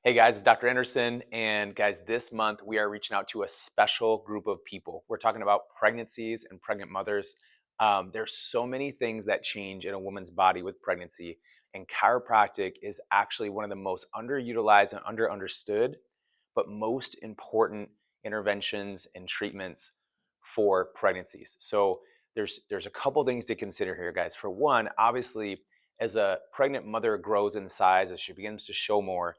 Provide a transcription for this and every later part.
Hey guys, it's Dr. Anderson, and guys, this month we are reaching out to a special group of people. We're talking about pregnancies and pregnant mothers. There's so many things that change in a woman's body with pregnancy, and chiropractic is actually one of the most underutilized and understood, but most important interventions and treatments for pregnancies. So there's a couple things to consider here, guys. For one, obviously, as a pregnant mother grows in size, as she begins to show more,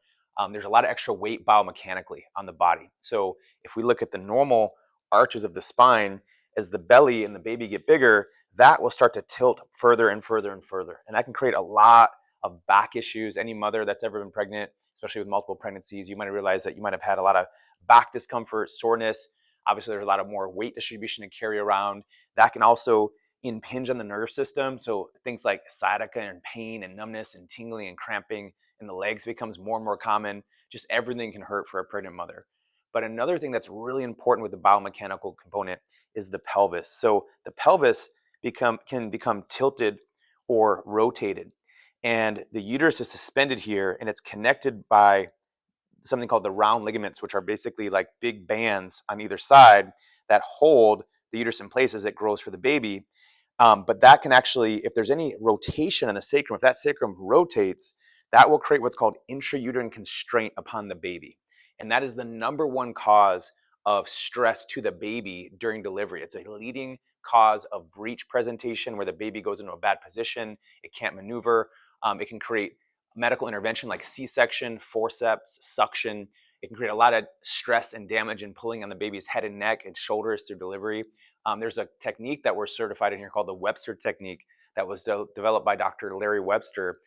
there's a lot of extra weight biomechanically on the body. So if we look at the normal arches of the spine, as the belly and the baby get bigger, that will start to tilt further and further and further. And that can create a lot of back issues. Any mother that's ever been pregnant, especially with multiple pregnancies, you might have realized that you might have had a lot of back discomfort, soreness. Obviously, there's a lot of more weight distribution to carry around. That can also impinge on the nerve system. So things like sciatica and pain and numbness and tingling and cramping in the legs becomes more and more common. Just everything can hurt for a pregnant mother. But another thing that's really important with the biomechanical component is the pelvis. So the pelvis can become tilted or rotated. And the uterus is suspended here and it's connected by something called the round ligaments, which are basically like big bands on either side that hold the uterus in place as it grows for the baby. But that can actually, if there's any rotation in the sacrum, if that sacrum rotates, that will create what's called intrauterine constraint upon the baby. And that is the number one cause of stress to the baby during delivery. It's a leading cause of breech presentation where the baby goes into a bad position, it can't maneuver. It can create medical intervention like C-section, forceps, suction. It can create a lot of stress and damage in pulling on the baby's head and neck and shoulders through delivery. There's a technique that we're certified in here called the Webster technique that was developed by Dr. Larry Webster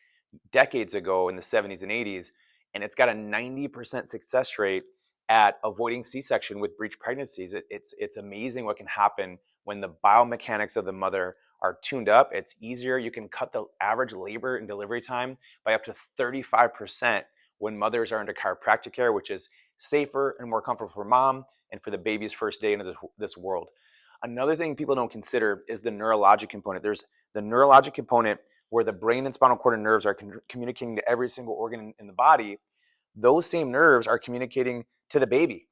decades ago in the 70s and 80s. And it's got a 90% success rate at avoiding C-section with breech pregnancies. It's amazing what can happen when the biomechanics of the mother are tuned up. It's easier. You can cut the average labor and delivery time by up to 35% when mothers are under chiropractic care, which is safer and more comfortable for mom and for the baby's first day into this world. Another thing people don't consider is the neurologic component. There's the neurologic component where the brain and spinal cord and nerves are communicating to every single organ in the body. Those same nerves are communicating to the baby.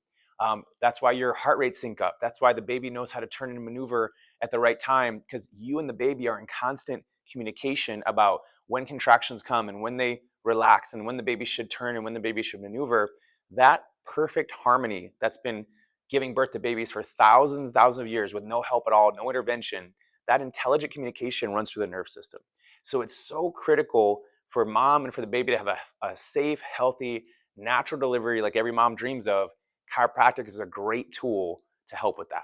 That's why your heart rates sync up. That's why the baby knows how to turn and maneuver at the right time, because you and the baby are in constant communication about when contractions come and when they relax and when the baby should turn and when the baby should maneuver. That perfect harmony that's been giving birth to babies for thousands of years with no help at all, no intervention, that intelligent communication runs through the nerve system. So it's so critical for mom and for the baby to have a safe, healthy, natural delivery like every mom dreams of. Chiropractic is a great tool to help with that.